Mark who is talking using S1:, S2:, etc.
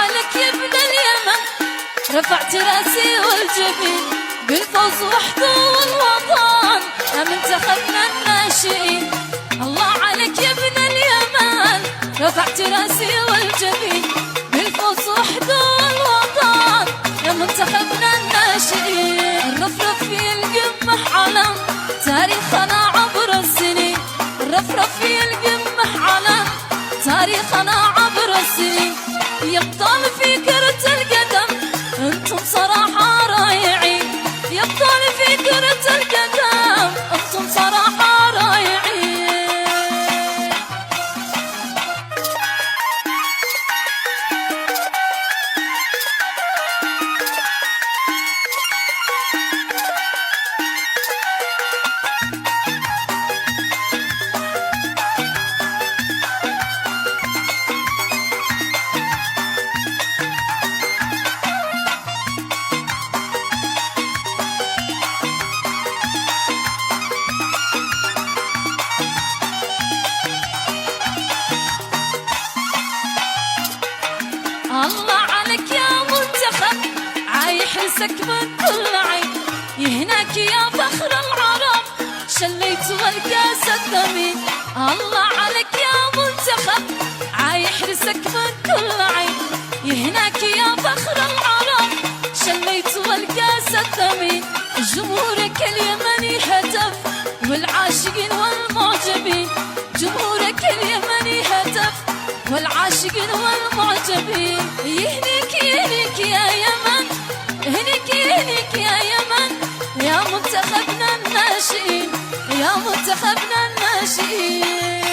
S1: عليك يا ابن اليمن، رفعت راسي والجبين بالفوز وحده والوطن يا منتخبنا الناشئين. الله عليك يا ابن اليمن، رفعت راسي والجبين بالفوز وحده والوطن يا منتخبنا الناشئين. الرفرف في القمة علم تاريخنا عبر السنين، الرفرف في القمة علم تاريخنا عبر السنين. يبطل في كرة القدم انتم صراحة رائعين، يبطل في كرة القدم انتم صراحة رائعين. الله عليك يا منتخب عايحرسك من كل عين، يهناك يا فخر العرب شليت والكاس الثمين. الله عليك يا منتخب عايحرسك من كل عين، يهناك يا فخر العرب شليت والكاس الثمين. جمهورك اليمني هتف والعاشقين والمعجبين، جمهورك اليمني هتف والعاشقين والمعجبين. يهنيك يهنيك يا يمن، يهنيك يهنيك يا يمن يا منتخبنا الناشئين، يا منتخبنا الناشئين.